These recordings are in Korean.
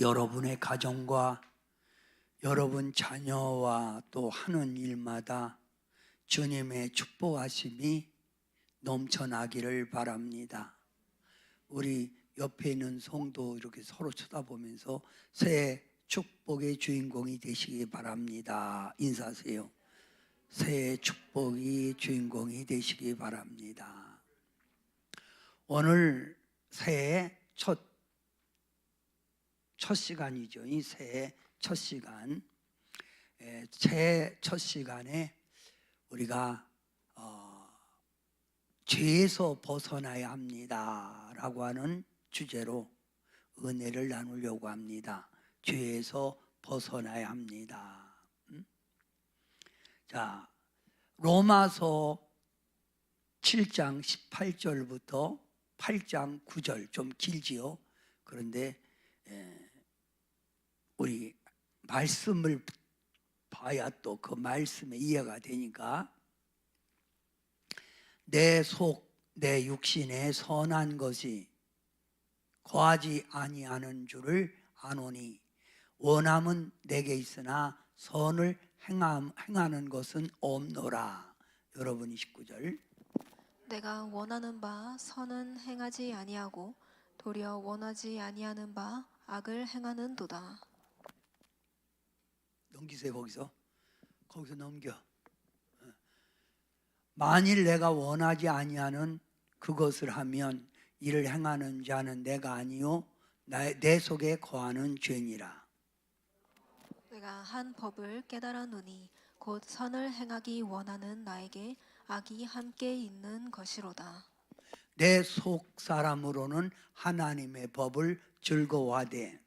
여러분의 가정과 여러분 자녀와 또 하는 일마다 주님의 축복하심이 넘쳐나기를 바랍니다. 우리 옆에 있는 성도 이렇게 서로 쳐다보면서 새해 축복의 주인공이 되시기 바랍니다. 인사하세요. 새해 축복이 주인공이 되시기 바랍니다. 오늘 새해 첫 시간이죠. 이 새해 첫 시간, 새해 첫 시간에 우리가 죄에서 벗어나야 합니다 라고 하는 주제로 은혜를 나누려고 합니다. 죄에서 벗어나야 합니다. 자, 로마서 7장 18절부터 8장 9절, 좀 길지요. 그런데 우리 말씀을 봐야 또 그 말씀에 이해가 되니까, 내 속, 내 육신에 선한 것이 거하지 아니하는 줄을 아노니 원함은 내게 있으나 선을 행하는 것은 없노라. 여러분 29절. 내가 원하는 바 선은 행하지 아니하고 도리어 원하지 아니하는 바 악을 행하는도다. 넘기세요. 거기서 넘겨. 만일 내가 원하지 아니하는 그것을 하면 이를 행하는 자는 내가 아니요 내 속에 거하는 죄니라. 내가 한 법을 깨달았노니 곧 선을 행하기 원하는 나에게 악이 함께 있는 것이로다. 내 속 사람으로는 하나님의 법을 즐거워하되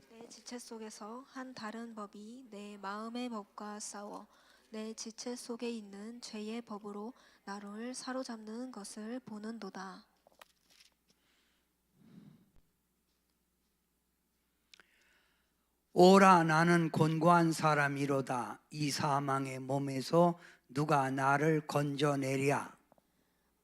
내 지체 속에서 한 다른 법이 내 마음의 법과 싸워 내 지체 속에 있는 죄의 법으로 나를 사로잡는 것을 보는도다. 오라 나는 곤고한 사람이로다. 이 사망의 몸에서 누가 나를 건져내랴.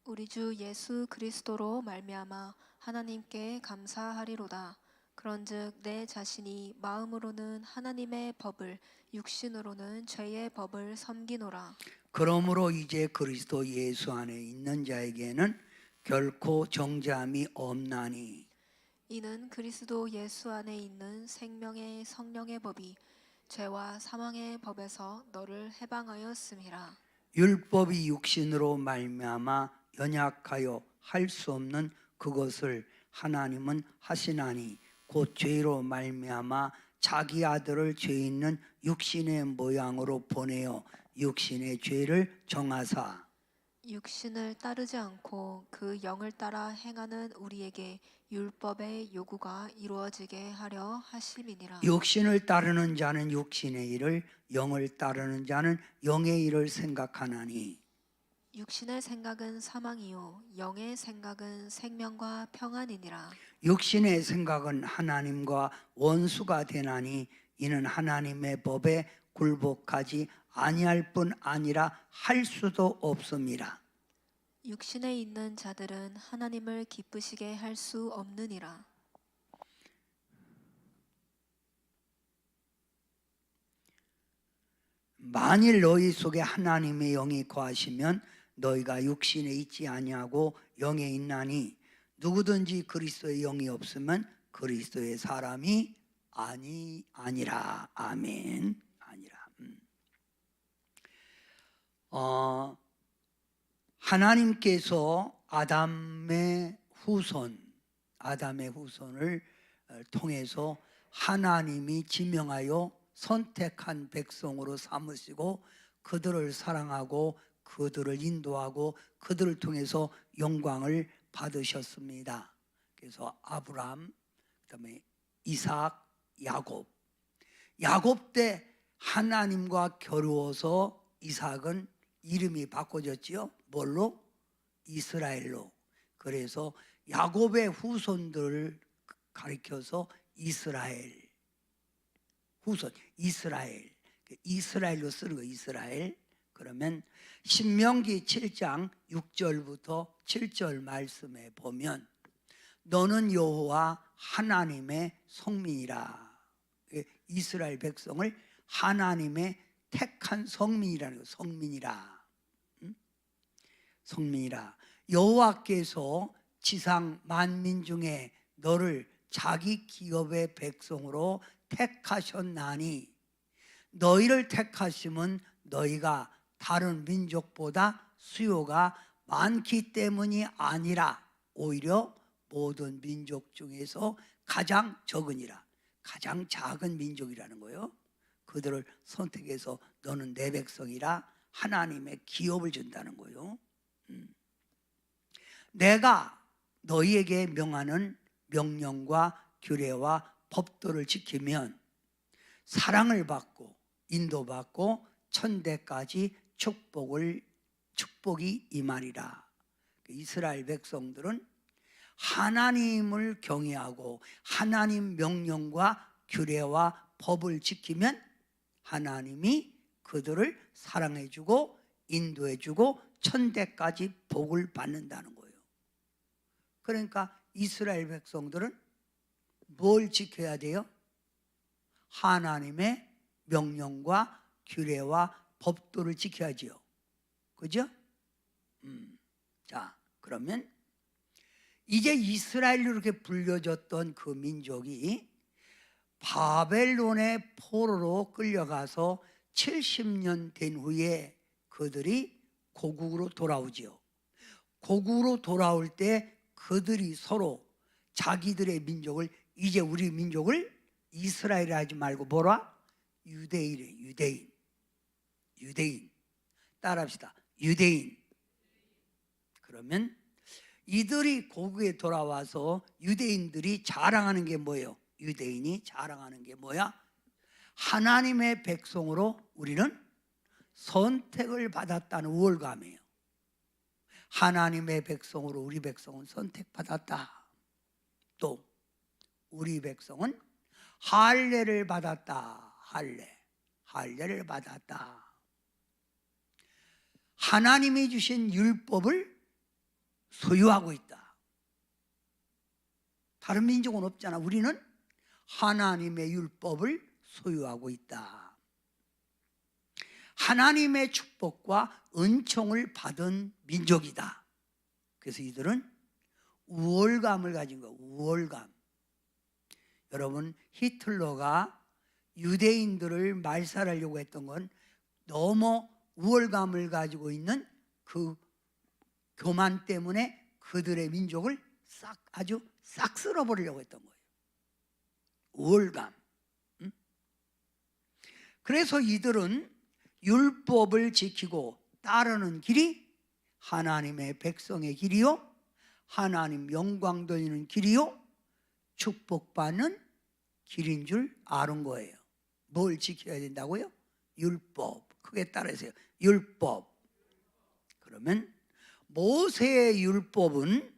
우리 주 예수 그리스도로 말미암아 하나님께 감사하리로다. 그런즉 내 자신이 마음으로는 하나님의 법을 육신으로는 죄의 법을 섬기노라. 그러므로 이제 그리스도 예수 안에 있는 자에게는 결코 정죄함이 없나니 이는 그리스도 예수 안에 있는 생명의 성령의 법이 죄와 사망의 법에서 너를 해방하였음이라. 율법이 육신으로 말미암아 연약하여 할 수 없는 그것을 하나님은 하시나니 곧 죄로 말미암아 자기 아들을 죄 있는 육신의 모양으로 보내어 육신의 죄를 정하사 육신을 따르지 않고 그 영을 따라 행하는 우리에게 율법의 요구가 이루어지게 하려 하심이니라. 육신을 따르는 자는 육신의 일을, 영을 따르는 자는 영의 일을 생각하나니 육신의 생각은 사망이요 영의 생각은 생명과 평안이니라. 육신의 생각은 하나님과 원수가 되나니 이는 하나님의 법에 굴복하지 아니할 뿐 아니라 할 수도 없음이라. 육신에 있는 자들은 하나님을 기쁘시게 할 수 없느니라. 만일 너희 속에 하나님의 영이 거하시면 너희가 육신에 있지 아니하고 영에 있나니 누구든지 그리스도의 영이 없으면 그리스도의 사람이 아니라. 아멘. 아니라. 하나님께서 아담의 후손을 통해서 하나님이 지명하여 선택한 백성으로 삼으시고 그들을 사랑하고 그들을 인도하고 그들을 통해서 영광을 받으셨습니다. 그래서 아브람, 그다음에 이삭, 야곱 때 하나님과 겨루어서 이삭은 이름이 바꿔졌지요. 뭘로? 이스라엘로. 그래서 야곱의 후손들을 가리켜서 이스라엘. 후손, 이스라엘로 쓰는 거, 이스라엘. 그러면 신명기 7장 6절부터 7절 말씀에 보면 너는 여호와 하나님의 성민이라. 이스라엘 백성을 하나님의 택한 성민이라는 거. 성민이라. 성민이라. 여호와께서 지상 만민 중에 너를 자기 기업의 백성으로 택하셨나니 너희를 택하심은 너희가 다른 민족보다 수요가 많기 때문이 아니라 오히려 모든 민족 중에서 가장 적으니라. 가장 작은 민족이라는 거예요. 그들을 선택해서 너는 내 백성이라 하나님의 기업을 준다는 거예요. 내가 너희에게 명하는 명령과 규례와 법도를 지키면 사랑을 받고 인도받고 천대까지 축복이 임하리라. 이스라엘 백성들은 하나님을 경외하고 하나님 명령과 규례와 법을 지키면 하나님이 그들을 사랑해주고 인도해주고 천대까지 복을 받는다는 거예요. 그러니까 이스라엘 백성들은 뭘 지켜야 돼요? 하나님의 명령과 규례와 법도를 지켜야지요. 그죠? 자, 그러면 이제 이스라엘로 이렇게 불려졌던 그 민족이 바벨론의 포로로 끌려가서 70년 된 후에 그들이 고국으로 돌아오지요. 고국으로 돌아올 때 그들이 서로 자기들의 민족을, 이제 우리 민족을 이스라엘 하지 말고 뭐라? 유대인이래. 유대인. 따라합시다. 유대인. 그러면 이들이 고국에 돌아와서 유대인들이 자랑하는 게 뭐예요? 유대인이 자랑하는 게 뭐야? 하나님의 백성으로 우리는 선택을 받았다는 우월감이에요. 하나님의 백성으로 우리 백성은 선택받았다. 또 우리 백성은 할례를 받았다. 할례를 받았다. 하나님이 주신 율법을 소유하고 있다. 다른 민족은 없잖아. 우리는 하나님의 율법을 소유하고 있다. 하나님의 축복과 은총을 받은 민족이다. 그래서 이들은 우월감을 가진 거예요. 우월감. 여러분, 히틀러가 유대인들을 말살하려고 했던 건 너무 우월감을 가지고 있는 그 교만 때문에 그들의 민족을 아주 싹 쓸어버리려고 했던 거예요. 우월감. 그래서 이들은 율법을 지키고 따르는 길이 하나님의 백성의 길이요, 하나님 영광 돌리는 길이요, 축복받는 길인 줄 아는 거예요. 뭘 지켜야 된다고요? 율법. 크게 따라하세요. 율법. 그러면 모세의 율법은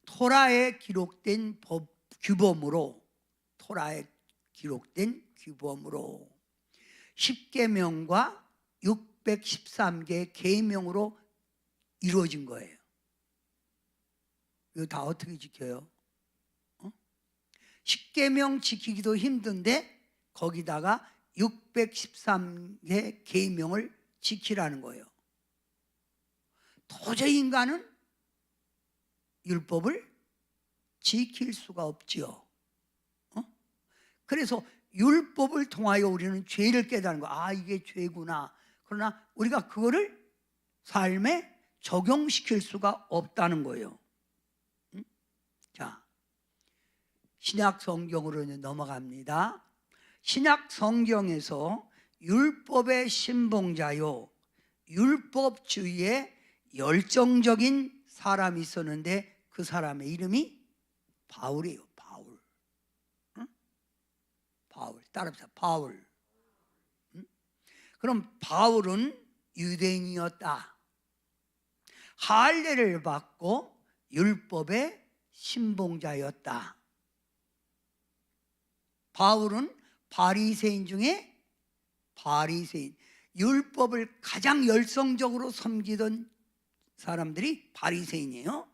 토라에 기록된 규범으로, 토라에 기록된 규범으로 10계명과 613개 계명으로 이루어진 거예요. 이거 다 어떻게 지켜요? 10계명 지키기도 힘든데 거기다가 613개 계명을 지키라는 거예요. 도저히 인간은 율법을 지킬 수가 없지요. 그래서 율법을 통하여 우리는 죄를 깨닫는 거야. 아, 이게 죄구나. 그러나 우리가 그거를 삶에 적용시킬 수가 없다는 거예요. 자, 신약 성경으로 넘어갑니다. 신약 성경에서 율법의 신봉자요, 율법주의에 열정적인 사람이 있었는데 그 사람의 이름이 바울이에요. 바울. 따라합시다. 바울. 그럼 바울은 유대인이었다. 할례를 받고 율법의 신봉자였다. 바울은 바리새인 중에 바리새인, 율법을 가장 열성적으로 섬기던 사람들이 바리새인이에요.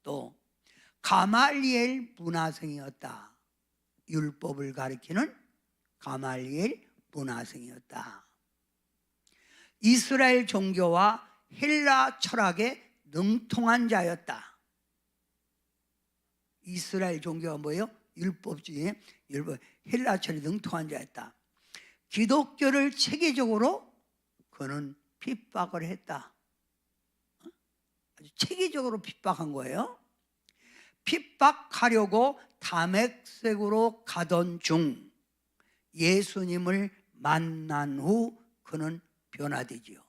또 가말리엘 문화생이었다. 율법을 가리키는 가말리엘 문화생이었다. 이스라엘 종교와 헬라 철학에 능통한 자였다. 이스라엘 종교가 뭐예요? 율법주의, 헬라 철학에 능통한 자였다. 기독교를 체계적으로 그는 핍박을 했다. 아주 체계적으로 핍박한 거예요. 핍박하려고 다메섹으로 가던 중 예수님을 만난 후 그는 변화되지요.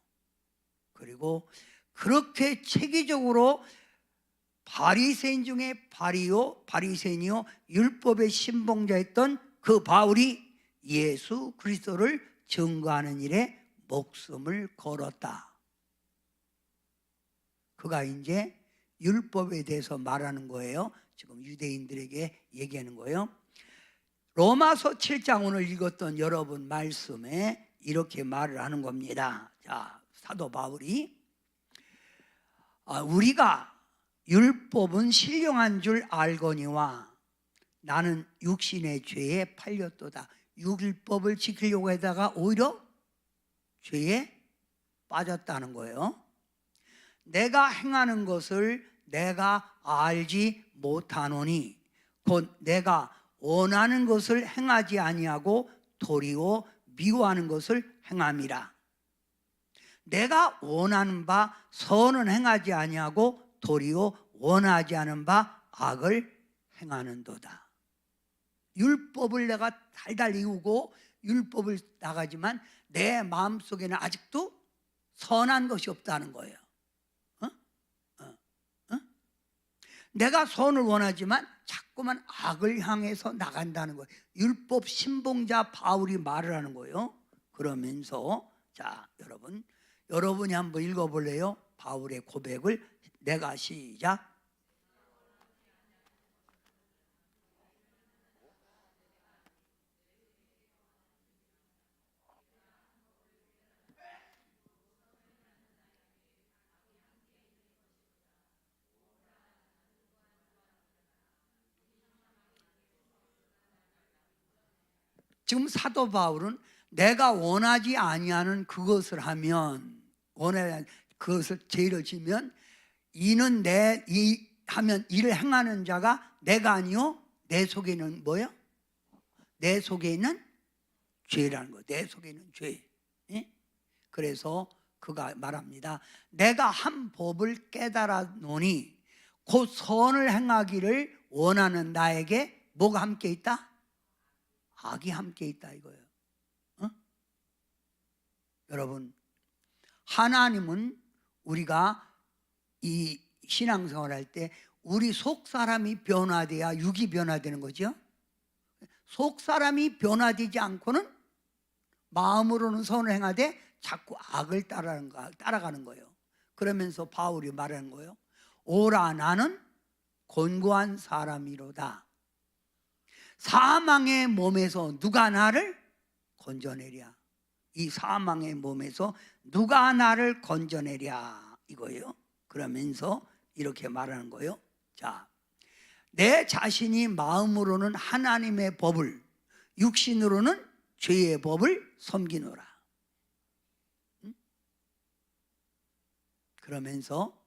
그리고 그렇게 체계적으로 바리새인 중에 바리새인이요 율법의 신봉자였던 그 바울이 예수 그리스도를 증거하는 일에 목숨을 걸었다. 그가 이제 율법에 대해서 말하는 거예요. 지금 유대인들에게 얘기하는 거예요. 로마서 7장 오늘 읽었던 여러분 말씀에 이렇게 말을 하는 겁니다. 자, 사도 바울이 우리가 율법은 신령한 줄 알거니와 나는 육신의 죄에 팔렸도다. 율법을 지키려고 하다가 오히려 죄에 빠졌다는 거예요. 내가 행하는 것을 내가 알지 못하노니 곧 내가 원하는 것을 행하지 아니하고 도리어 미워하는 것을 행함이라. 내가 원하는 바 선은 행하지 아니하고 도리어 원하지 않은 바 악을 행하는도다. 율법을 내가 달달 이루고 율법을 나가지만 내 마음속에는 아직도 선한 것이 없다는 거예요. 내가 선을 원하지만 자꾸만 악을 향해서 나간다는 거예요. 율법 신봉자 바울이 말을 하는 거예요. 그러면서 자, 여러분이 한번 읽어볼래요? 바울의 고백을 내가 시작. 지금 사도 바울은 내가 원하지 아니하는 그것을 하면 그것을 죄를 지면 이는 하면 이를 행하는 자가 내가 아니요 내 속에는 뭐요? 내 속에 있는 죄라는 거예요. 내 속에 있는 죄. 예? 그래서 그가 말합니다. 내가 한 법을 깨달아 노니 곧 선을 행하기를 원하는 나에게 뭐가 함께 있다? 악이 함께 있다 이거예요. 여러분, 하나님은 우리가 이 신앙생활할 때 우리 속 사람이 변화돼야 육이 변화되는 거죠. 속 사람이 변화되지 않고는 마음으로는 선을 행하되 자꾸 악을 따라가는 거예요. 그러면서 바울이 말하는 거예요. 오라 나는 곤고한 사람이로다. 사망의 몸에서 누가 나를 건져내랴. 이 사망의 몸에서 누가 나를 건져내랴 이거예요. 그러면서 이렇게 말하는 거예요. 자, 내 자신이 마음으로는 하나님의 법을, 육신으로는 죄의 법을 섬기노라. 그러면서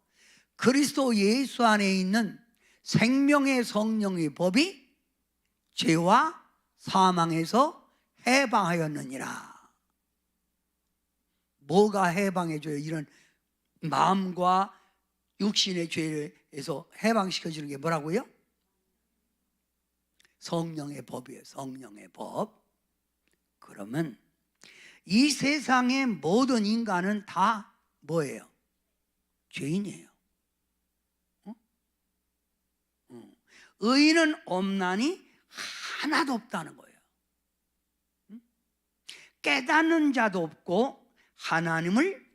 그리스도 예수 안에 있는 생명의 성령의 법이 죄와 사망에서 해방하였느니라. 뭐가 해방해줘요? 이런 마음과 육신의 죄에서 해방시켜주는 게 뭐라고요? 성령의 법이에요. 성령의 법. 그러면 이 세상의 모든 인간은 다 뭐예요? 죄인이에요. 의인은 없나니 하나도 없다는 거예요. 깨닫는 자도 없고 하나님을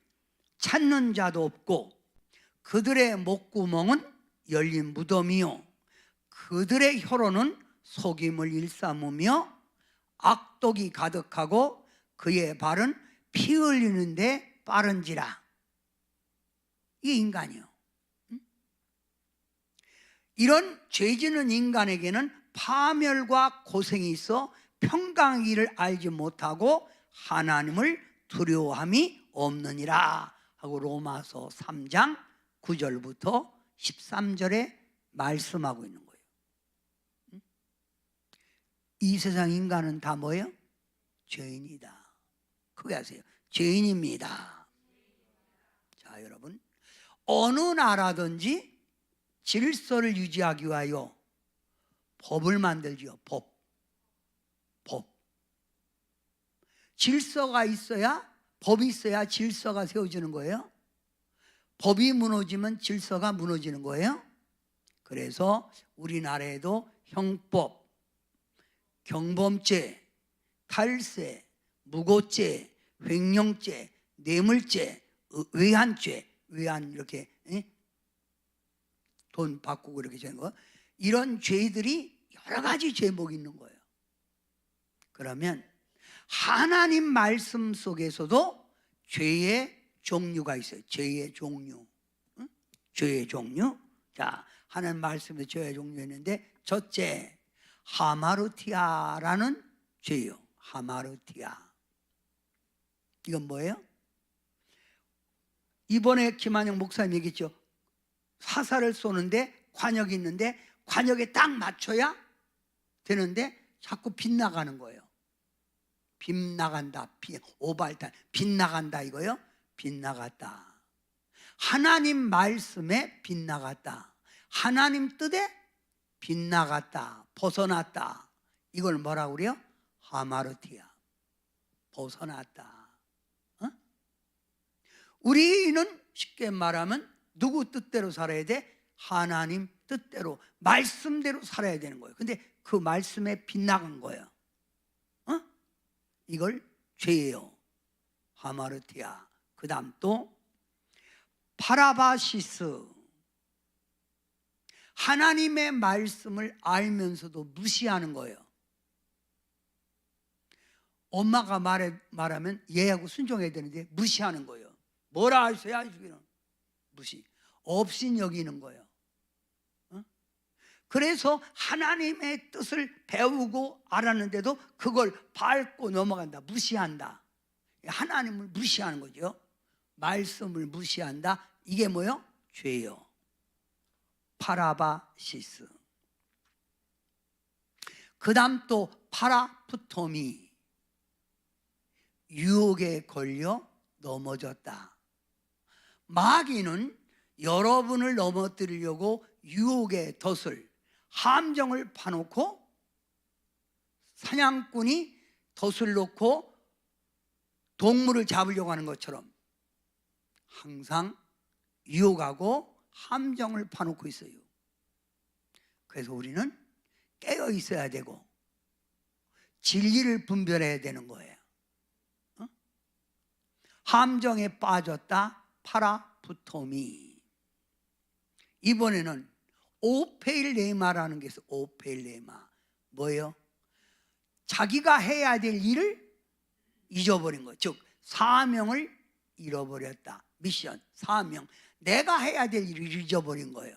찾는 자도 없고 그들의 목구멍은 열린 무덤이요 그들의 혀로는 속임을 일삼으며 악독이 가득하고 그의 발은 피 흘리는데 빠른지라. 이게 인간이요. 이런 죄 짓는 인간에게는 파멸과 고생이 있어 평강이를 알지 못하고 하나님을 두려워함이 없느니라 하고 로마서 3장 9절부터 13절에 말씀하고 있는 거예요. 이 세상 인간은 다 뭐예요? 죄인이다. 크게 하세요. 죄인입니다. 자, 여러분, 어느 나라든지 질서를 유지하기 위하여 법을 만들지요. 법. 질서가 있어야, 법이 있어야 질서가 세워지는 거예요. 법이 무너지면 질서가 무너지는 거예요. 그래서 우리나라에도 형법, 경범죄, 탈세, 무고죄, 횡령죄, 뇌물죄, 외환죄, 외환 이렇게 돈 바꾸고 이렇게 되는 거, 이런 죄들이 여러 가지 죄목이 있는 거예요. 그러면 하나님 말씀 속에서도 죄의 종류가 있어요. 죄의 종류. 죄의 종류. 자, 하나님 말씀에 죄의 종류 있는데, 첫째, 하마르티아라는 죄예요. 하마르티아. 이건 뭐예요? 이번에 김한영 목사님 얘기했죠. 화살을 쏘는데 관역이 있는데 관역에 딱 맞춰야 되는데 자꾸 빗나가는 거예요. 빗나간다. 오발탄. 빗나간다 이거요. 빗나갔다. 하나님 말씀에 빗나갔다. 하나님 뜻에 빗나갔다. 벗어났다. 이걸 뭐라고 그래요? 하마르티아. 벗어났다. 우리는 쉽게 말하면 누구 뜻대로 살아야 돼? 하나님 뜻대로, 말씀대로 살아야 되는 거예요. 근데 그 말씀에 빗나간 거예요. 이걸 죄예요. 하마르티아. 그 다음 또 파라바시스. 하나님의 말씀을 알면서도 무시하는 거예요. 엄마가 말하면 얘하고 순종해야 되는데 무시하는 거예요. 뭐라 하셔야 무시. 없인 여기는 거예요. 그래서 하나님의 뜻을 배우고 알았는데도 그걸 밟고 넘어간다. 무시한다. 하나님을 무시하는 거죠. 말씀을 무시한다. 이게 뭐예요? 죄예요. 파라바시스. 그 다음 또 파라푸토미. 유혹에 걸려 넘어졌다. 마귀는 여러분을 넘어뜨리려고 유혹의 덫을, 함정을 파놓고 사냥꾼이 덫을 놓고 동물을 잡으려고 하는 것처럼 항상 유혹하고 함정을 파놓고 있어요. 그래서 우리는 깨어 있어야 되고 진리를 분별해야 되는 거예요. 함정에 빠졌다. 파라푸토미. 이번에는 오페일레마라는 게 있어요. 오페일레마. 뭐예요? 자기가 해야 될 일을 잊어버린 거. 즉 사명을 잃어버렸다. 미션, 사명. 내가 해야 될 일을 잊어버린 거예요.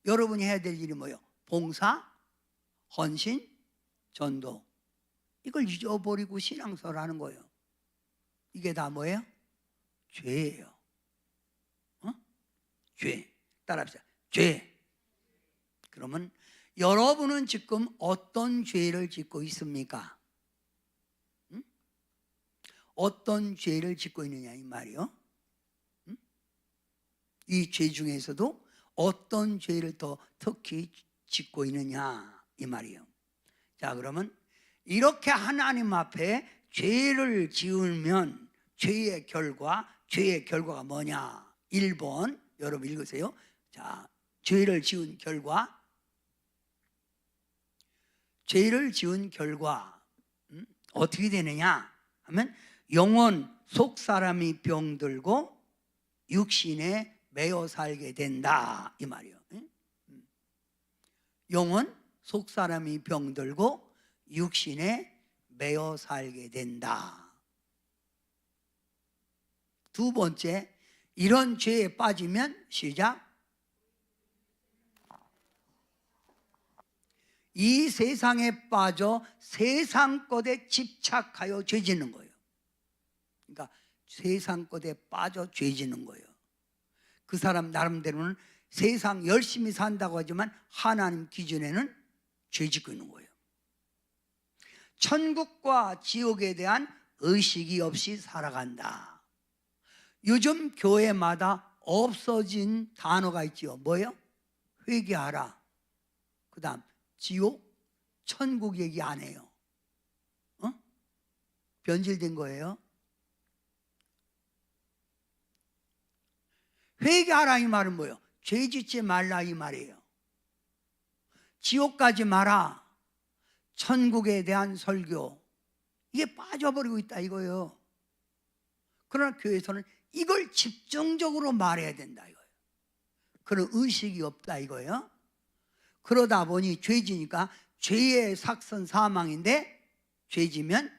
여러분이 해야 될 일이 뭐예요? 봉사, 헌신, 전도. 이걸 잊어버리고 신앙생활 하는 거예요. 이게 다 뭐예요? 죄예요. 죄. 따라합시다. 죄. 그러면 여러분은 지금 어떤 죄를 짓고 있습니까? 어떤 죄를 짓고 있느냐 이 말이요. 이 죄 중에서도 어떤 죄를 더 특히 짓고 있느냐 이 말이에요. 자, 그러면 이렇게 하나님 앞에 죄를 지으면 죄의 결과가 뭐냐? 1번 여러분 읽으세요. 자, 죄를 지은 결과 어떻게 되느냐 하면 영혼 속 사람이 병들고 육신에 매여 살게 된다 이 말이에요. 영혼 속 사람이 병들고 육신에 매여 살게 된다. 두 번째, 이런 죄에 빠지면 시작 이 세상에 빠져 세상 것에 집착하여 죄짓는 거예요. 그러니까 세상 것에 빠져 죄짓는 거예요. 그 사람 나름대로는 세상 열심히 산다고 하지만 하나님 기준에는 죄짓고 있는 거예요. 천국과 지옥에 대한 의식이 없이 살아간다. 요즘 교회마다 없어진 단어가 있지요. 뭐예요? 회개하라. 그 다음 지옥, 천국 얘기 안 해요. 변질된 거예요. 회개하라 이 말은 뭐예요? 죄 짓지 말라 이 말이에요. 지옥 가지 마라. 천국에 대한 설교, 이게 빠져버리고 있다 이거예요. 그러나 교회에서는 이걸 집중적으로 말해야 된다 이거예요. 그런 의식이 없다 이거예요. 그러다 보니 죄지니까 죄의 삭선 사망인데, 죄지면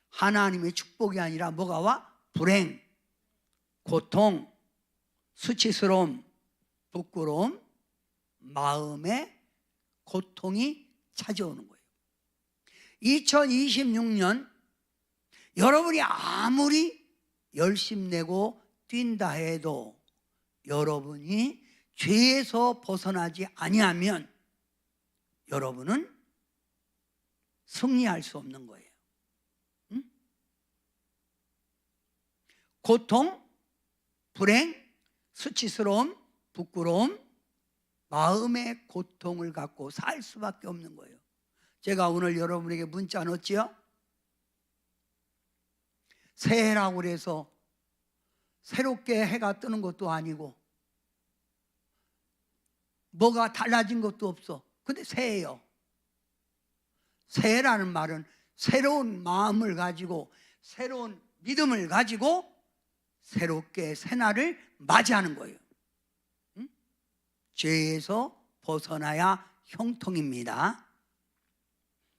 하나님의 축복이 아니라 뭐가 와? 불행, 고통, 수치스러움, 부끄러움, 마음의 고통이 찾아오는 거예요. 2026년 여러분이 아무리 열심 내고 뛴다 해도 여러분이 죄에서 벗어나지 아니하면 여러분은 승리할 수 없는 거예요. 응? 고통, 불행, 수치스러움, 부끄러움, 마음의 고통을 갖고 살 수밖에 없는 거예요. 제가 오늘 여러분에게 문자 넣었지요? 새해라고 그래서 새롭게 해가 뜨는 것도 아니고 뭐가 달라진 것도 없어. 근데 새해요. 새해라는 말은 새로운 마음을 가지고 새로운 믿음을 가지고 새롭게 새날을 맞이하는 거예요. 응? 죄에서 벗어나야 형통입니다.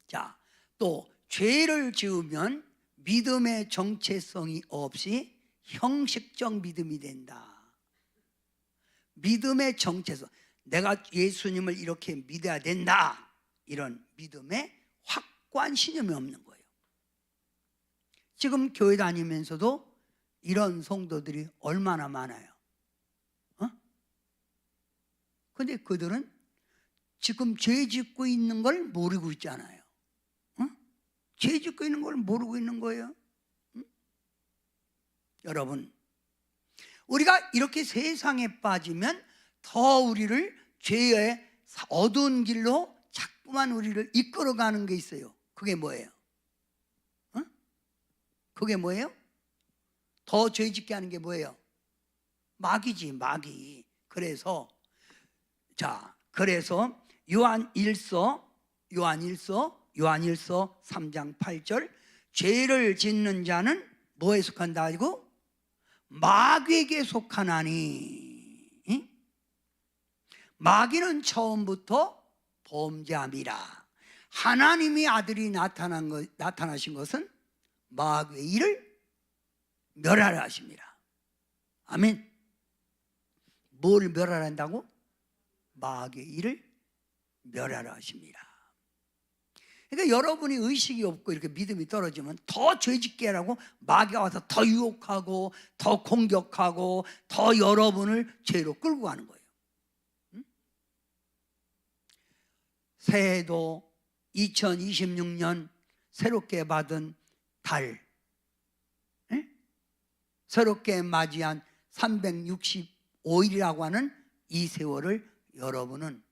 자, 또 죄를 지으면 믿음의 정체성이 없이 형식적 믿음이 된다. 믿음의 정체성, 내가 예수님을 이렇게 믿어야 된다, 이런 믿음의 확고한 신념이 없는 거예요. 지금 교회 다니면서도 이런 성도들이 얼마나 많아요. 근데 그들은 지금 죄 짓고 있는 걸 모르고 있잖아요. 죄 짓고 있는 걸 모르고 있는 거예요. 여러분, 우리가 이렇게 세상에 빠지면 더 우리를 죄의 어두운 길로 자꾸만 우리를 이끌어가는 게 있어요. 그게 뭐예요? 그게 뭐예요? 더 죄 짓게 하는 게 뭐예요? 마귀지, 마귀. 그래서 요한일서 3장 8절, 죄를 짓는 자는 뭐에 속한다 하고? 마귀에게 속하나니. 마귀는 처음부터 범죄함이라. 하나님의 아들이 나타나신 것은 마귀의 일을 멸하려 하십니다. 아멘. 뭘 멸하려 한다고? 마귀의 일을 멸하려 하십니다. 그러니까 여러분이 의식이 없고 이렇게 믿음이 떨어지면 더 죄짓게 하라고 마귀가 와서 더 유혹하고 더 공격하고 더 여러분을 죄로 끌고 가는 거예요. 새해도 2026년 새롭게 받은 달, 새롭게 맞이한 365일이라고 하는 이 세월을 여러분은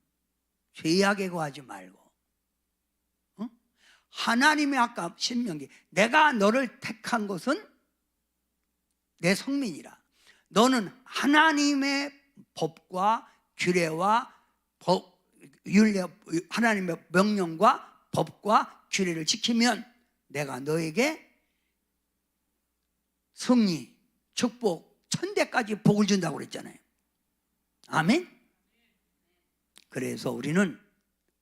죄악에 거하지 말고, 하나님의 아까 신명기, 내가 너를 택한 것은 내 성민이라. 너는 하나님의 법과 규례와 하나님의 명령과 법과 규례를 지키면 내가 너에게 승리, 축복, 천대까지 복을 준다고 그랬잖아요. 아멘. 그래서 우리는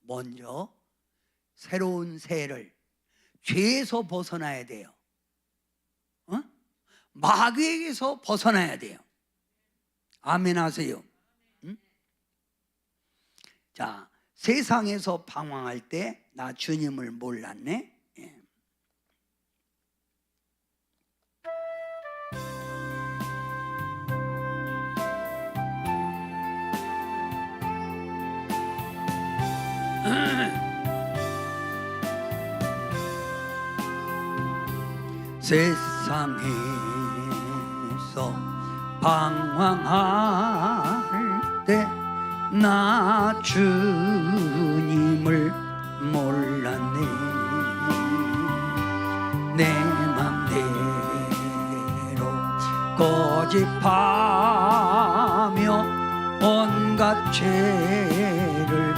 먼저 새로운 새해를 죄에서 벗어나야 돼요. 마귀에게서 벗어나야 돼요. 아멘 하세요. 자, 세상에서 방황할 때 나 주님을 몰랐네. 예. 세상에서 방황할 때 나 주님을 몰랐네. 내 맘대로 고집하며 온갖 죄를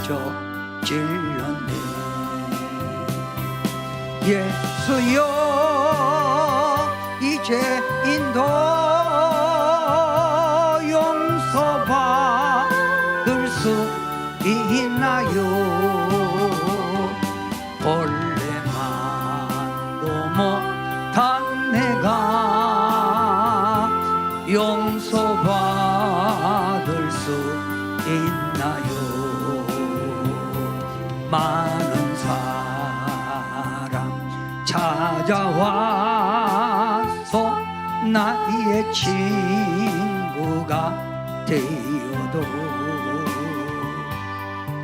저질렀네. 예수여 이제 인도 용서받을 수 있나요? 본래만도 못한 내가 용서받을 수 있나요? 많은 사람 찾아와서 나의 친구가 되어도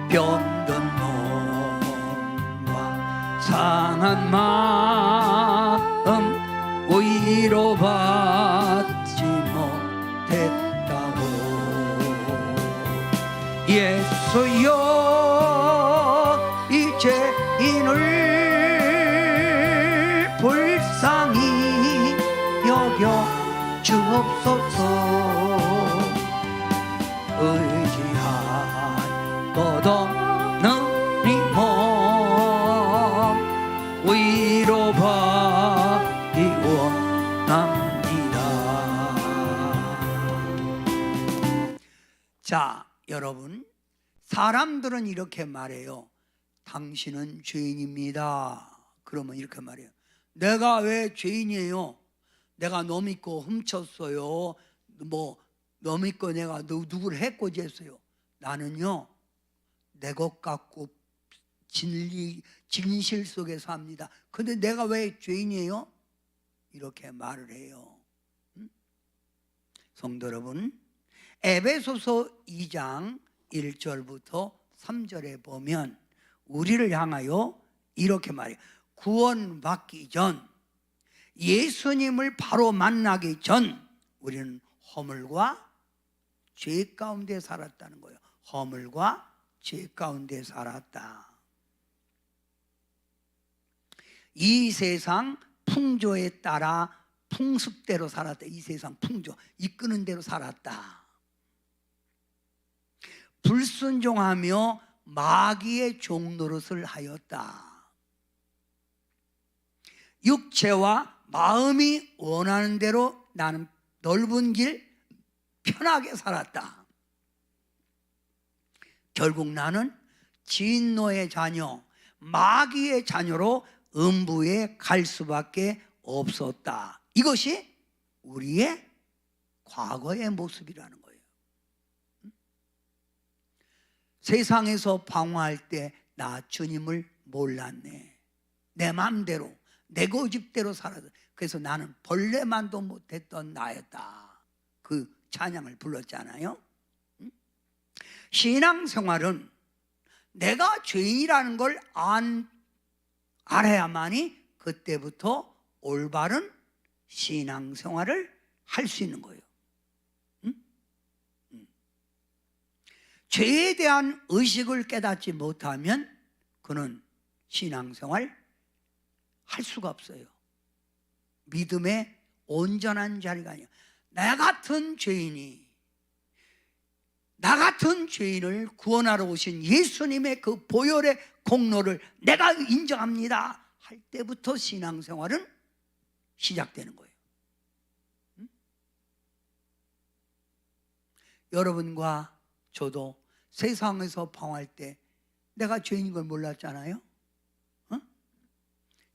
병든 몸과 상한 마음 위로받지 못했다고. 예수여 이제 인을 불쌍히 여겨 주옵소서. 의지할 것 없는 이 몸 위로받기 원합니다. 자, 여러분, 사람들은 이렇게 말해요. 당신은 죄인입니다. 그러면 이렇게 말해요. 내가 왜 죄인이에요? 내가 너 믿고 훔쳤어요. 너 믿고 내가 누구를 해코지했어요. 나는요, 내 것 갖고 진실 속에 삽니다. 근데 내가 왜 죄인이에요? 이렇게 말을 해요. 성도 여러분, 에베소서 2장 1절부터 3절에 보면 우리를 향하여 이렇게 말해요. 구원받기 전, 예수님을 바로 만나기 전 우리는 허물과 죄 가운데 살았다는 거예요. 허물과 죄 가운데 살았다. 이 세상 풍조에 따라 풍습대로 살았다. 이 세상 풍조, 이끄는 대로 살았다. 불순종하며 마귀의 종노릇을 하였다. 육체와 마음이 원하는 대로 나는 넓은 길 편하게 살았다. 결국 나는 진노의 자녀, 마귀의 자녀로 음부에 갈 수밖에 없었다. 이것이 우리의 과거의 모습이라는 거예요. 세상에서 방황할 때 나 주님을 몰랐네. 내 마음대로, 내 고집대로 살았다. 그래서 나는 벌레만도 못했던 나였다. 그 찬양을 불렀잖아요. 신앙생활은 내가 죄인이라는 걸 알아야만이 그때부터 올바른 신앙생활을 할 수 있는 거예요. 죄에 대한 의식을 깨닫지 못하면 그는 신앙생활 할 수가 없어요. 믿음의 온전한 자리가 아니야. 나 같은 죄인을 구원하러 오신 예수님의 그 보혈의 공로를 내가 인정합니다 할 때부터 신앙생활은 시작되는 거예요. 여러분과 저도 세상에서 방황할 때 내가 죄인인 걸 몰랐잖아요.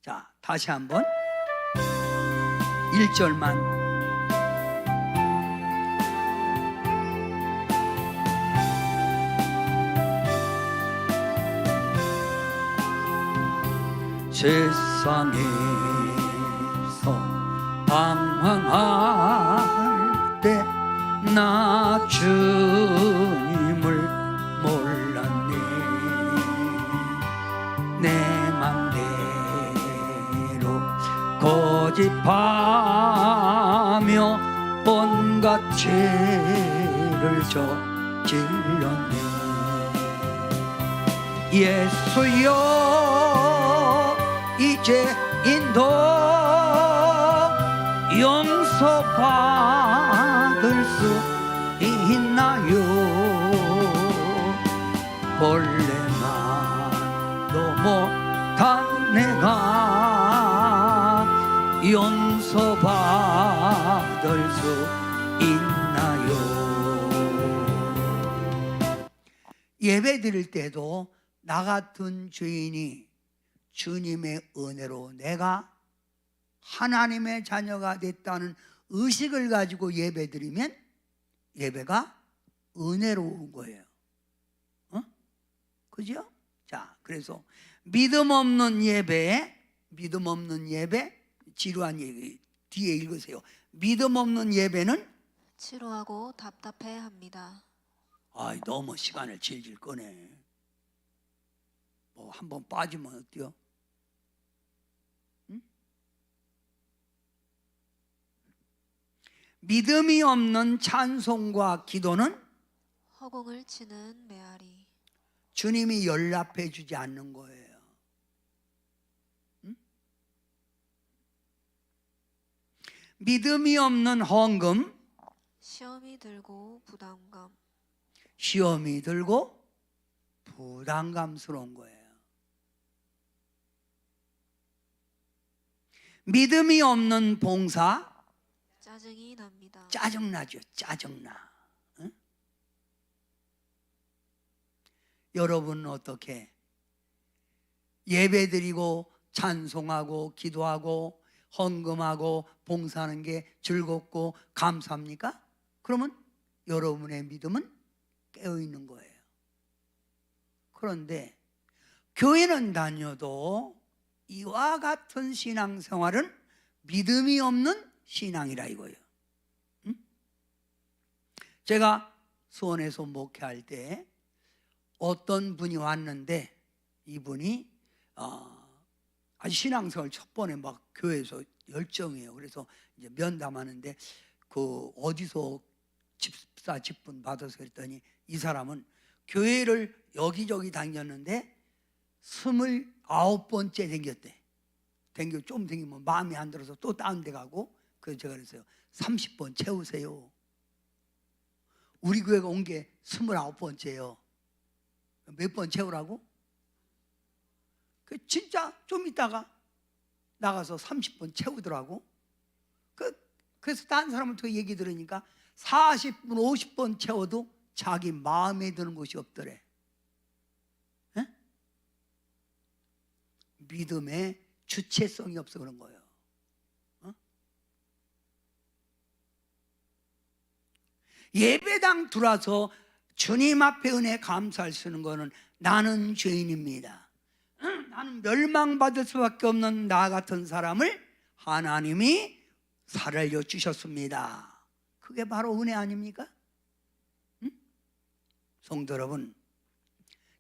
자, 다시 한번 1절만. 세상에서 방황할 때 나 주님을 몰랐네. 내 맘대로 고집하며 온갖 죄를 저질렀네. 예수여 이제인도 용서받을 수 있나요? 본래만도 못한 내가 용서받을 수 있나요? 예배 드릴 때도 나 같은 죄인이 주님의 은혜로 내가 하나님의 자녀가 됐다는 의식을 가지고 예배 드리면 예배가 은혜로운 거예요. 그죠? 자, 그래서 믿음 없는 예배, 지루한 얘기 뒤에 읽으세요. 믿음 없는 예배는 지루하고 답답해합니다. 너무 시간을 질질 꺼내. 뭐 한번 빠지면 어때요? 응? 믿음이 없는 찬송과 기도는 허공을 치는 메아리. 주님이 연락해 주지 않는 거예요. 응? 믿음이 없는 헌금, 시험이 들고 부담감. 시험이 들고 부담감스러운 거예요. 믿음이 없는 봉사, 짜증이 납니다. 짜증나죠. 짜증나. 응? 여러분은 어떻게 예배드리고 찬송하고 기도하고 헌금하고 봉사하는 게 즐겁고 감사합니까? 그러면 여러분의 믿음은 깨어있는 거예요. 그런데 교회는 다녀도 이와 같은 신앙생활은 믿음이 없는 신앙이라 이거예요. 응? 제가 수원에서 목회할 때 어떤 분이 왔는데 이분이 아주 신앙생활 첫 번에 막 교회에서 열정이에요. 그래서 이제 면담하는데 그 어디서 집사 직분 받아서 그랬더니 이 사람은 교회를 여기저기 다녔는데 29번째 댕겼대. 좀 댕기면 마음에 안 들어서 또 다른 데 가고. 그래서 제가 그랬어요. 30번 채우세요. 우리 교회가 온 게 29번째예요. 몇 번 채우라고? 진짜 좀 있다가 나가서 30번 채우더라고. 그래서 다른 사람한테 얘기 들으니까 40분, 50번 채워도 자기 마음에 드는 것이 없더래. 에? 믿음의 주체성이 없어 그런 거예요. 예배당 들어와서 주님 앞에 은혜 감사할 수 있는 거는 나는 죄인입니다. 나는 멸망받을 수밖에 없는 나 같은 사람을 하나님이 살려 주셨습니다. 그게 바로 은혜 아닙니까? 응? 성도 여러분,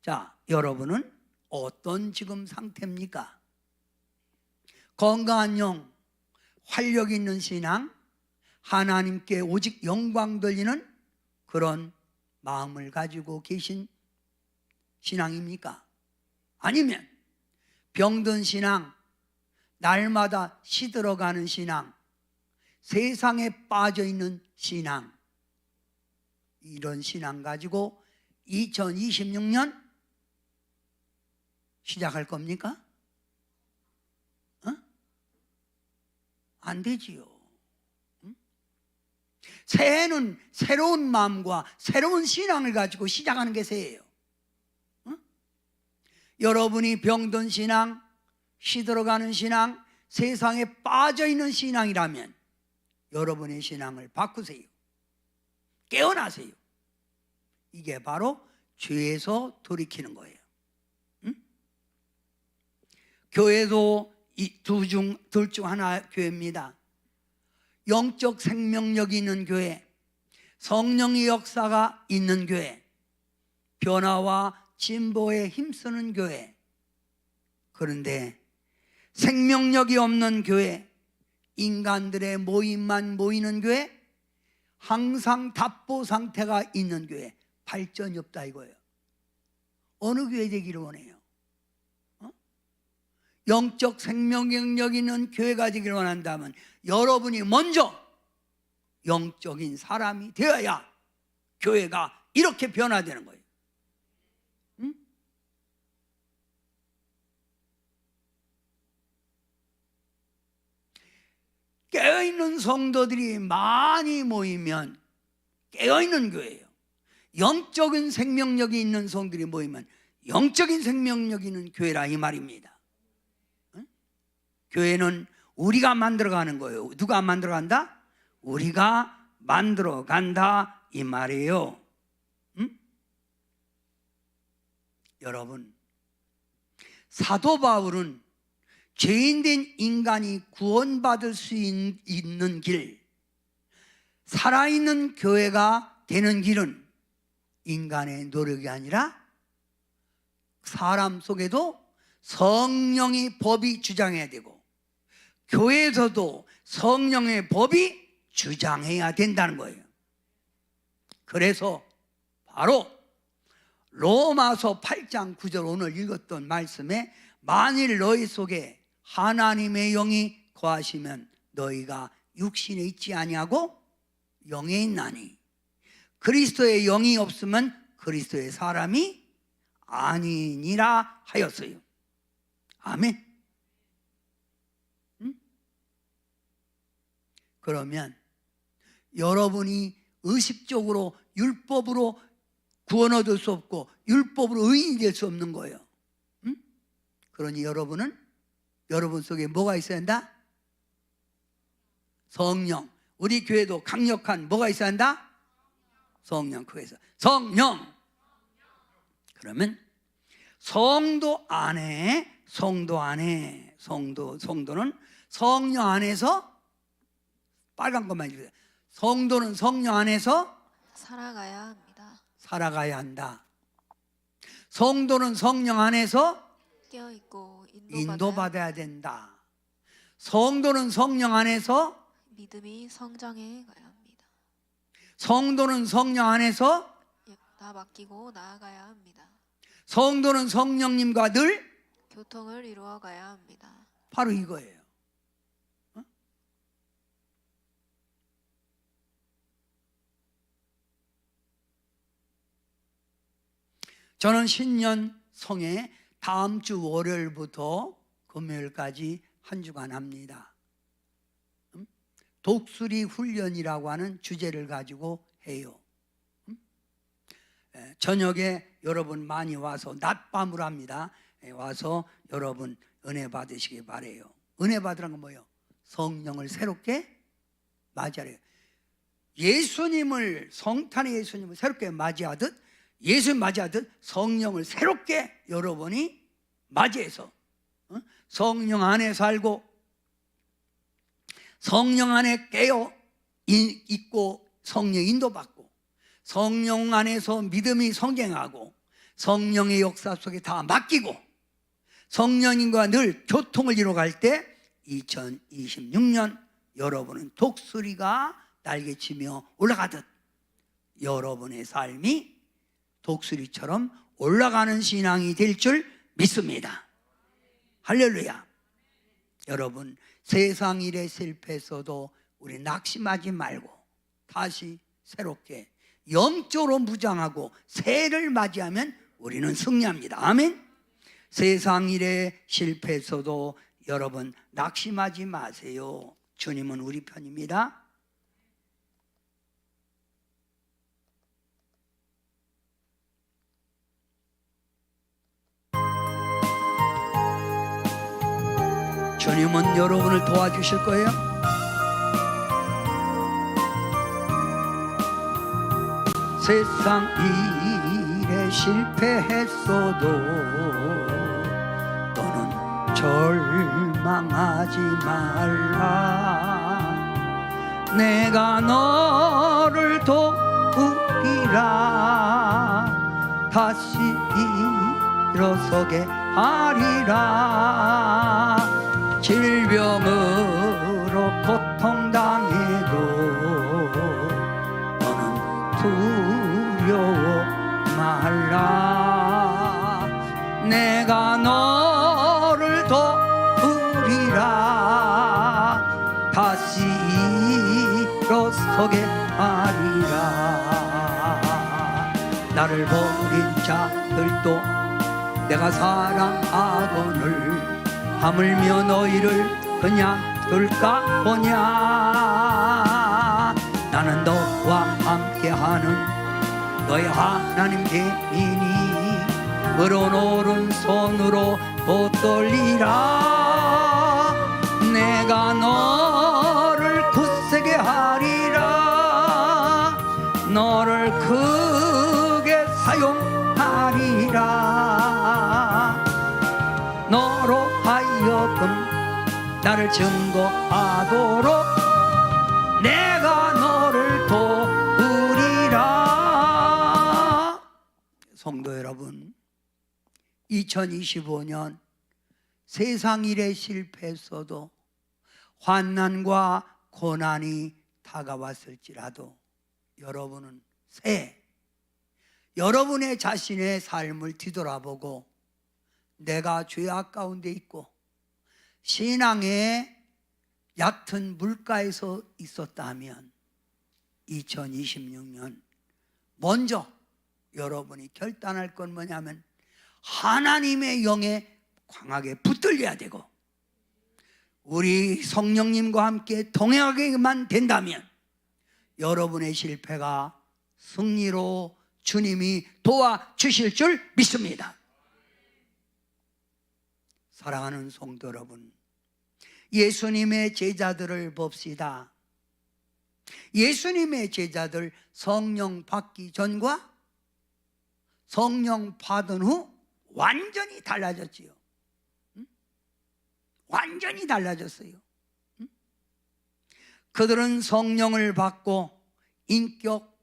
자, 여러분은 어떤 지금 상태입니까? 건강한 영, 활력 있는 신앙, 하나님께 오직 영광 돌리는 그런 마음을 가지고 계신 신앙입니까? 아니면 병든 신앙, 날마다 시들어가는 신앙, 세상에 빠져있는 신앙, 이런 신앙 가지고 2026년 시작할 겁니까? 안 되지요. 새해는 새로운 마음과 새로운 신앙을 가지고 시작하는 게 새해예요. 여러분이 병든 신앙, 시들어가는 신앙, 세상에 빠져있는 신앙이라면 여러분의 신앙을 바꾸세요. 깨어나세요. 이게 바로 죄에서 돌이키는 거예요. 교회도 둘 중 하나 교회입니다. 영적 생명력이 있는 교회, 성령의 역사가 있는 교회, 변화와 진보에 힘쓰는 교회. 그런데 생명력이 없는 교회, 인간들의 모임만 모이는 교회, 항상 답보 상태가 있는 교회, 발전이 없다 이거예요. 어느 교회 되기를 원해요? 영적 생명력 있는 교회가 되기를 원한다면 여러분이 먼저 영적인 사람이 되어야 교회가 이렇게 변화되는 거예요. 응? 깨어있는 성도들이 많이 모이면 깨어있는 교회예요. 영적인 생명력이 있는 성들이 모이면 영적인 생명력이 있는 교회라 이 말입니다. 교회는 우리가 만들어가는 거예요. 누가 만들어간다? 우리가 만들어간다 이 말이에요. 응? 여러분, 사도 바울은 죄인된 인간이 구원받을 수 있는 길, 살아있는 교회가 되는 길은 인간의 노력이 아니라 사람 속에도 성령의 법이 주장해야 되고 교회에서도 성령의 법이 주장해야 된다는 거예요. 그래서 바로 로마서 8장 9절 오늘 읽었던 말씀에 만일 너희 속에 하나님의 영이 거하시면 너희가 육신에 있지 아니하고 영에 있나니 그리스도의 영이 없으면 그리스도의 사람이 아니니라 하였어요. 아멘. 그러면 여러분이 의식적으로 율법으로 구원 얻을 수 없고 율법으로 의인이 될 수 없는 거예요. 그러니 여러분은 여러분 속에 뭐가 있어야 한다? 성령. 우리 교회도 강력한 뭐가 있어야 한다? 성령. 그래서 성령. 그러면 성도는 성령 안에서 빨간 것만 읽으세요. 성도는 성령 안에서 살아가야 합니다. 살아가야 한다. 성도는 성령 안에서 깨어있고 인도받아야 된다. 성도는 성령 안에서 믿음이 성장해 가야 합니다. 성도는 성령 안에서 다 맡기고 나아가야 합니다. 성도는 성령님과 늘 교통을 이루어 가야 합니다. 바로 이거예요. 저는 신년 성에 다음 주 월요일부터 금요일까지 한 주간 합니다. 독수리 훈련이라고 하는 주제를 가지고 해요. 저녁에 여러분 많이 와서 낮밤으로 합니다. 와서 여러분 은혜 받으시기 바래요. 은혜 받으란 건 뭐예요? 성령을 새롭게 맞이하래요. 예수님을 성탄의 예수님을 새롭게 맞이하듯 예수님 맞이하듯 성령을 새롭게 여러분이 맞이해서 성령 안에 살고 성령 안에 깨어 있고 성령 인도받고 성령 안에서 믿음이 성장하고 성령의 역사 속에 다 맡기고 성령님과 늘 교통을 이루어갈 때 2026년 여러분은 독수리가 날개치며 올라가듯 여러분의 삶이 독수리처럼 올라가는 신앙이 될 줄 믿습니다. 할렐루야. 여러분 세상 일에 실패했어도 우리 낙심하지 말고 다시 새롭게 영적으로 무장하고 새해를 맞이하면 우리는 승리합니다. 아멘. 세상 일에 실패했어도 여러분 낙심하지 마세요. 주님은 우리 편입니다. 주님은 여러분을 도와주실 거예요. 세상 일에 실패했어도 너는 절망하지 말라. 내가 너를 도우리라. 다시 일어서게 하리라. 질병으로 고통당해도 너는 두려워 말라. 내가 너를 도우리라. 다시 일어서게 하리라. 나를 버린 자들도 내가 사랑하거늘 하물며 너희를 그냥 둘까 보냐. 나는 너와 함께하는 너의 하나님 되리니 물은 오른손으로 붙들리라. 내가 너를 굳세게 하리라. 너를 크게 사용하리라. 너로 하여금 나를 증거하도록 내가 너를 도우리라. 성도 여러분, 2025년 세상 일에 실패했어도 환난과 고난이 다가왔을지라도 여러분은 여러분의 자신의 삶을 뒤돌아보고 내가 죄악 가운데 있고 신앙의 얕은 물가에서 있었다면 2026년 먼저 여러분이 결단할 건 뭐냐면 하나님의 영에 강하게 붙들려야 되고 우리 성령님과 함께 동행하게만 된다면 여러분의 실패가 승리로 주님이 도와주실 줄 믿습니다. 사랑하는 성도 여러분, 예수님의 제자들을 봅시다. 예수님의 제자들 성령 받기 전과 성령 받은 후 완전히 달라졌지요. 완전히 달라졌어요. 그들은 성령을 받고 인격,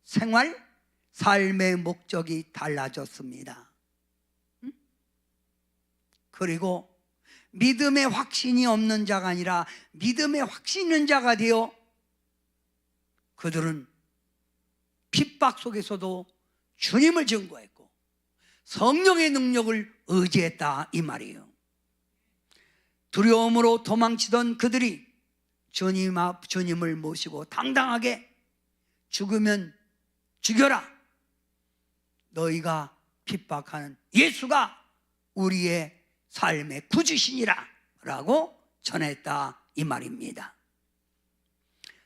생활, 삶의 목적이 달라졌습니다. 그리고 믿음의 확신이 없는 자가 아니라 믿음의 확신 있는 자가 되어 그들은 핍박 속에서도 주님을 증거했고 성령의 능력을 의지했다 이 말이에요. 두려움으로 도망치던 그들이 주님 앞 주님을 모시고 당당하게 죽으면 죽여라. 너희가 핍박하는 예수가 우리의 삶의 구주시니라 라고 전했다 이 말입니다.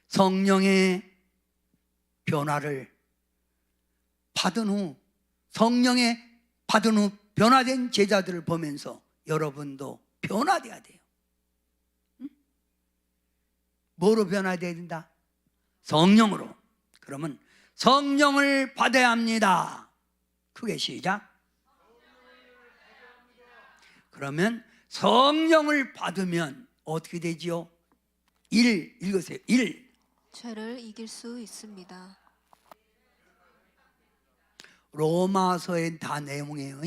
성령의 변화를 받은 후 성령의 받은 후 변화된 제자들을 보면서 여러분도 변화돼야 돼요. 뭐로 변화돼야 된다? 성령으로. 그러면 성령을 받아야 합니다. 크게 시작. 그러면 성령을 받으면 어떻게 되지요? 1 읽으세요. 1. 죄를 이길 수 있습니다. 로마서의 다 내용이에요.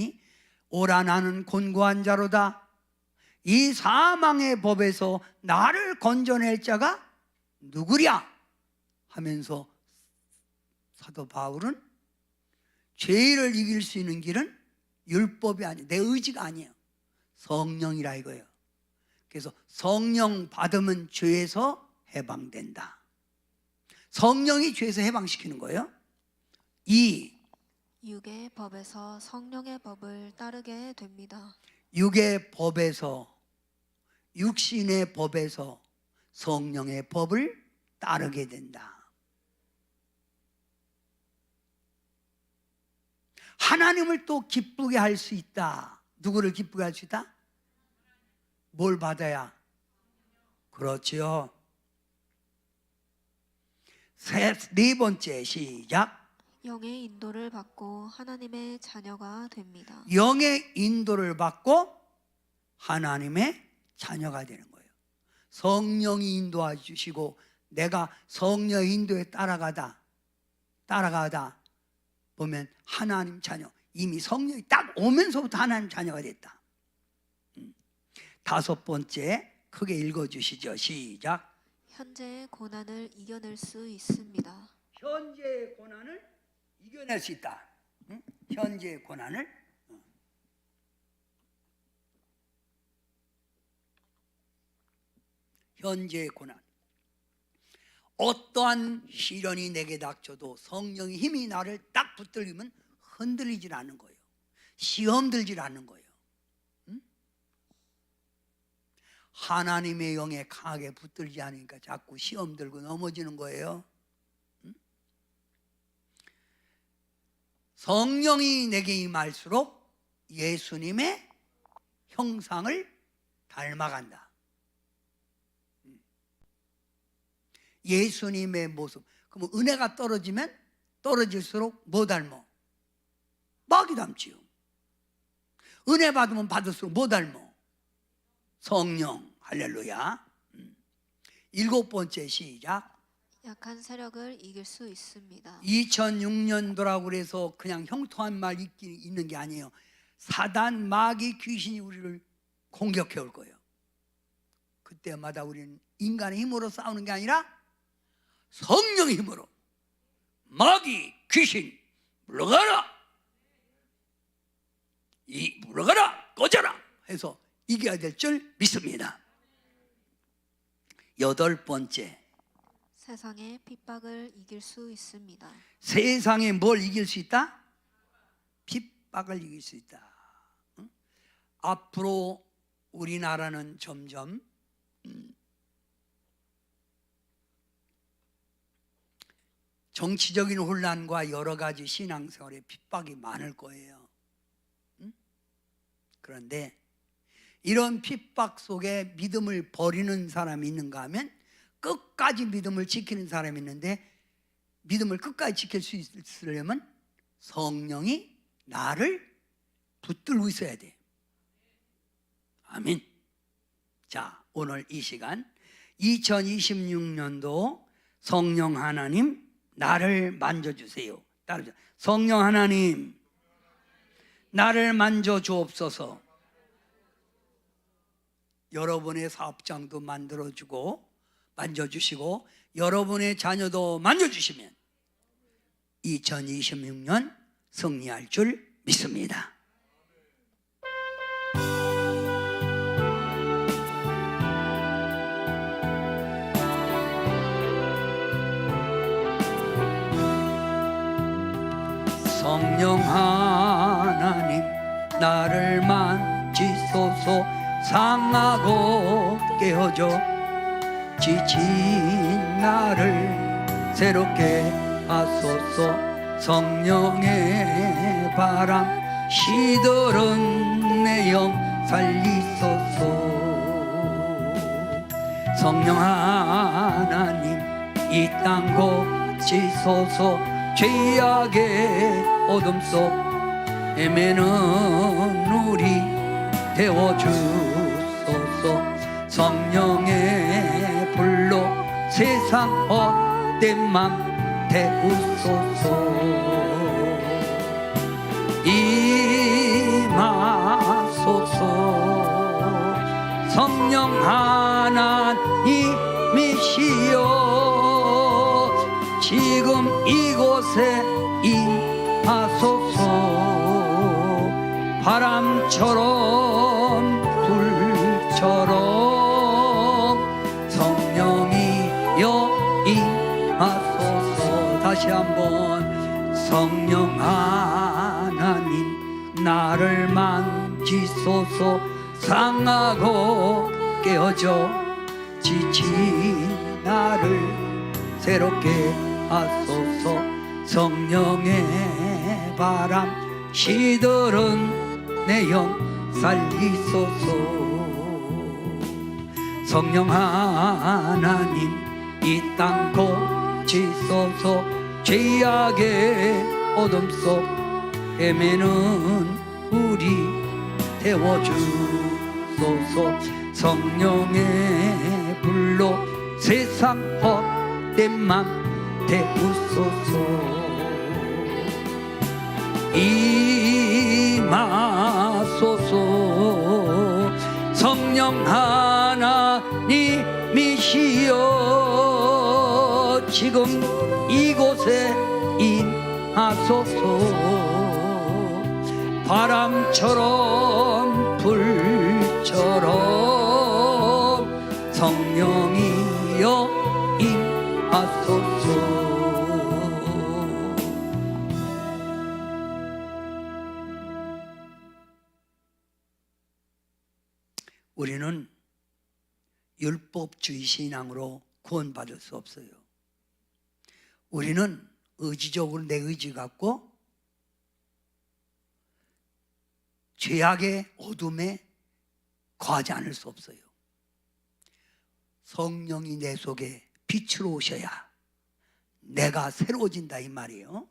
오라 나는 곤고한 자로다. 이 사망의 법에서 나를 건져낼 자가 누구랴 하면서 사도 바울은 죄를 이길 수 있는 길은 율법이 아니에요. 내 의지가 아니에요. 성령이라 이거예요. 그래서 성령 받으면 죄에서 해방된다. 성령이 죄에서 해방시키는 거예요. 2. 육의 법에서 성령의 법을 따르게 됩니다. 육의 법에서 육신의 법에서 성령의 법을 따르게 된다. 하나님을 또 기쁘게 할 수 있다. 누구를 기쁘게 할 수 있다? 뭘 받아야? 그렇지요. 네 번째 시작. 영의 인도를 받고 하나님의 자녀가 됩니다. 영의 인도를 받고 하나님의 자녀가 되는 거예요. 성령이 인도해 주시고 내가 성령의 인도에 따라가다 보면 하나님 자녀, 이미 성령이 딱 오면서부터 하나님 자녀가 됐다. 다섯 번째 크게 읽어주시죠. 시작. 현재의 고난을 이겨낼 수 있습니다. 현재의 고난을 이겨낼 수 있다. 현재의 고난을 현재의 고난, 어떠한 시련이 내게 닥쳐도 성령의 힘이 나를 딱 붙들리면 흔들리질 않는 거예요. 시험 들질 않는 거예요. 하나님의 영에 강하게 붙들지 않으니까 자꾸 시험 들고 넘어지는 거예요. 성령이 내게 임할수록 예수님의 형상을 닮아간다. 예수님의 모습. 그럼 은혜가 떨어지면 떨어질수록 뭐 닮어? 마귀 닮지요. 은혜 받으면 받을수록 뭐 닮어? 성령. 할렐루야. 일곱 번째 시작. 약한 세력을 이길 수 있습니다. 2006년도라고 그래서 그냥 형통한 말 있는 게 아니에요. 사단, 마귀, 귀신이 우리를 공격해 올 거예요. 그때마다 우리는 인간의 힘으로 싸우는 게 아니라 성령의 힘으로 마귀, 귀신 물러가라, 물러가라, 꺼져라 해서 이겨야 될 줄 믿습니다. 여덟 번째, 세상의 핍박을 이길 수 있습니다. 세상에 뭘 이길 수 있다? 핍박을 이길 수 있다. 앞으로 우리나라는 점점 정치적인 혼란과 여러 가지 신앙생활의 핍박이 많을 거예요. 그런데 이런 핍박 속에 믿음을 버리는 사람이 있는가 하면 끝까지 믿음을 지키는 사람이 있는데, 믿음을 끝까지 지킬 수 있으려면 성령이 나를 붙들고 있어야 돼. 아멘. 자, 오늘 이 시간 2026년도 성령 하나님 나를 만져주세요. 따르죠. 성령 하나님 나를 만져주옵소서. 여러분의 사업장도 만들어주고 만져주시고 여러분의 자녀도 만져주시면 2026년 승리할 줄 믿습니다. 성령 하나님 나를 만지소서. 상하고 깨어져 지친 나를 새롭게 하소서. 성령의 바람 시들은 내 영 살리소서. 성령 하나님 이 땅 고치소서. 죄악의 어둠 속 헤매는 우리 태워주소서. 성령의 불로 세상 헛된 맘 태우소서. 임하소서. 성령 하나님이시여 지금 이곳에 임하소서. 바람처럼 불처럼 성령이여 임하소서. 다시 한번 성령 하나님 나를 만지소서. 상하고 깨어져 지친 나를 새롭게 하소서. 성령의 바람 시들은 내 영 살리소서. 성령 하나님 이 땅 고치소서. 죄악의 어둠 속 헤매는 우리 태워주소서. 주소서. 성령의 불로 세상 헛된 맘 태우소서. 임하소서. 성령 하나님이시여 지금 이곳에 임하소서. 바람처럼 불처럼 성령이여 임하소서. 우리는 율법주의 신앙으로 구원받을 수 없어요. 우리는 의지적으로 내 의지 갖고 죄악의 어둠에 거하지 않을 수 없어요. 성령이 내 속에 빛으로 오셔야 내가 새로워진다 이 말이에요.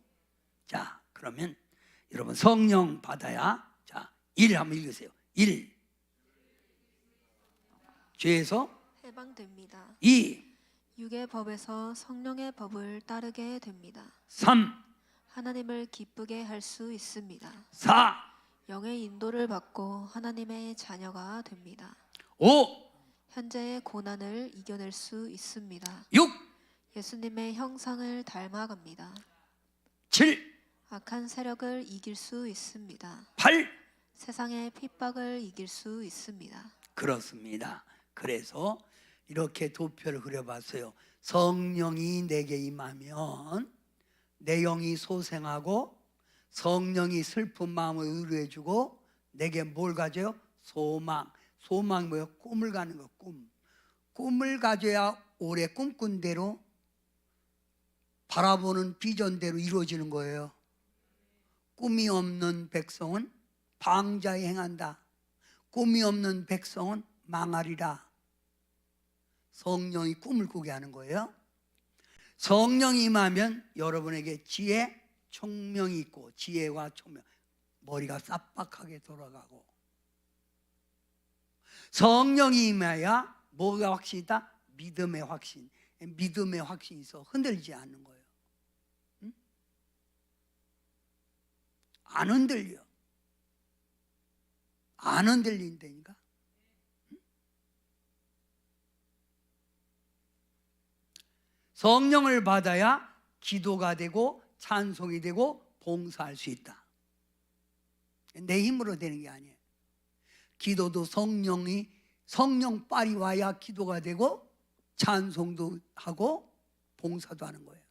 자, 그러면 여러분 성령 받아야, 자, 1 한번 읽으세요. 1, 죄에서 해방됩니다. 2, 육의 법에서 성령의 법을 따르게 됩니다. 3, 하나님을 기쁘게 할 수 있습니다. 4, 영의 인도를 받고 하나님의 자녀가 됩니다. 5, 현재의 고난을 이겨낼 수 있습니다. 6, 예수님의 형상을 닮아갑니다. 7, 악한 세력을 이길 수 있습니다. 8. 세상의 핍박을 이길 수 있습니다. 그렇습니다. 그래서 이렇게 도표를 그려봤어요. 성령이 내게 임하면 내 영이 소생하고 성령이 슬픈 마음을 위로해주고 내게 뭘 가져요? 소망. 소망이 뭐예요? 꿈을 가는 거. 꿈을 가져야 오래 꿈꾼 대로 바라보는 비전대로 이루어지는 거예요. 꿈이 없는 백성은 방자에 행한다. 꿈이 없는 백성은 망하리라. 성령이 꿈을 꾸게 하는 거예요. 성령이 임하면 여러분에게 지혜, 총명이 있고, 지혜와 총명, 머리가 싹박하게 돌아가고. 성령이 임해야 뭐가 확신이다? 믿음의 확신. 믿음의 확신이 있어 흔들리지 않는 거예요. 응? 안 흔들려. 안 흔들린다니까. 성령을 받아야 기도가 되고 찬송이 되고 봉사할 수 있다. 내 힘으로 되는 게 아니에요. 기도도 성령빨이 와야 기도가 되고 찬송도 하고 봉사도 하는 거예요.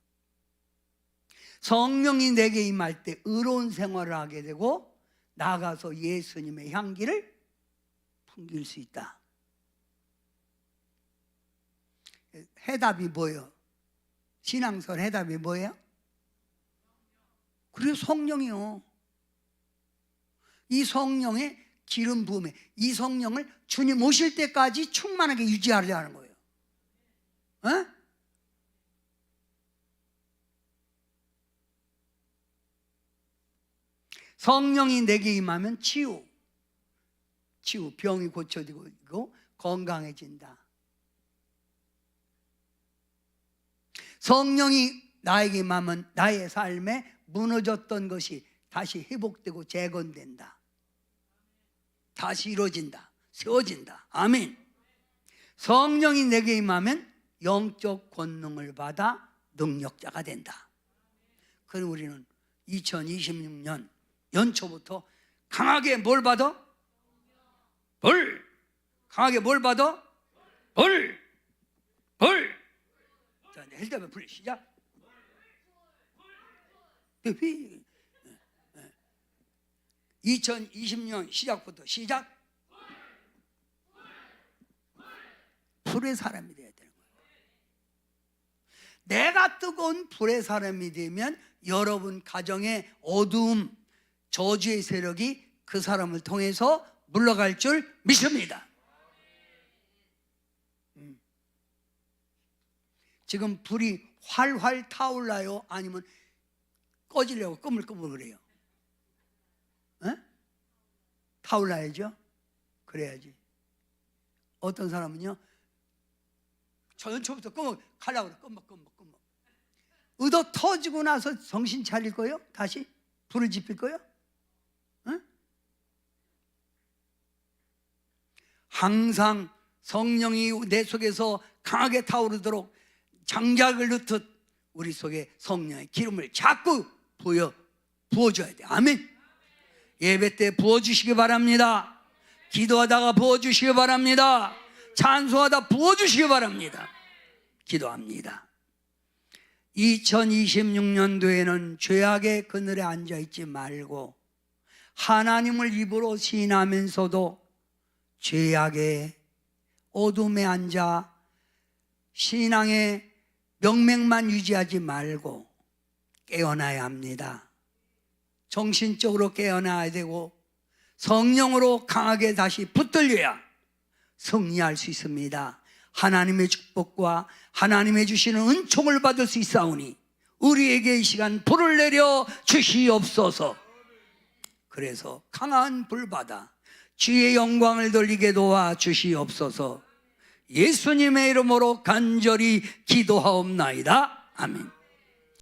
성령이 내게 임할 때 의로운 생활을 하게 되고 나가서 예수님의 향기를 풍길 수 있다. 해답이 뭐예요? 신앙설 해답이 뭐예요? 그래서 성령이요. 이 성령의 기름 부음에 이 성령을 주님 오실 때까지 충만하게 유지하려는 거예요. 어? 성령이 내게 임하면 치유, 병이 고쳐지고 건강해진다. 성령이 나에게 임하면 나의 삶에 무너졌던 것이 다시 회복되고 재건된다. 다시 이루어진다. 세워진다. 아멘. 성령이 내게 임하면 영적 권능을 받아 능력자가 된다. 그럼 우리는 2026년 연초부터 강하게 뭘 받아? 불! 강하게 뭘 받아? 불! 불! 자, 이제 헬다면 불 시작. 2020년 시작부터 시작. 불의 사람이 돼야 되는 거예요. 내가 뜨거운 불의 사람이 되면 여러분 가정의 어두움, 저주의 세력이 그 사람을 통해서 물러갈 줄 믿습니다. 지금 불이 활활 타올라요? 아니면 꺼지려고 꾸물꾸물 그래요? 에? 타올라야죠? 그래야지. 어떤 사람은요, 전초부터 가려고 그래. 끄먹. 의도 터지고 나서 정신 차릴 거요? 다시? 불을 지필 거요? 응? 항상 성령이 내 속에서 강하게 타오르도록 장작을 넣듯 우리 속에 성령의 기름을 자꾸 부어줘야 돼. 아멘. 예배 때 부어주시기 바랍니다. 기도하다가 부어주시기 바랍니다. 찬송하다 부어주시기 바랍니다. 기도합니다. 2026년도에는 죄악의 그늘에 앉아있지 말고 하나님을 입으로 시인하면서도 죄악의 어둠에 앉아 신앙의 명맥만 유지하지 말고 깨어나야 합니다. 정신적으로 깨어나야 되고 성령으로 강하게 다시 붙들려야 승리할 수 있습니다. 하나님의 축복과 하나님의 주시는 은총을 받을 수 있사오니 우리에게 이 시간 불을 내려 주시옵소서. 그래서 강한 불받아 주의 영광을 돌리게 도와 주시옵소서. 예수님의 이름으로 간절히 기도하옵나이다. 아멘.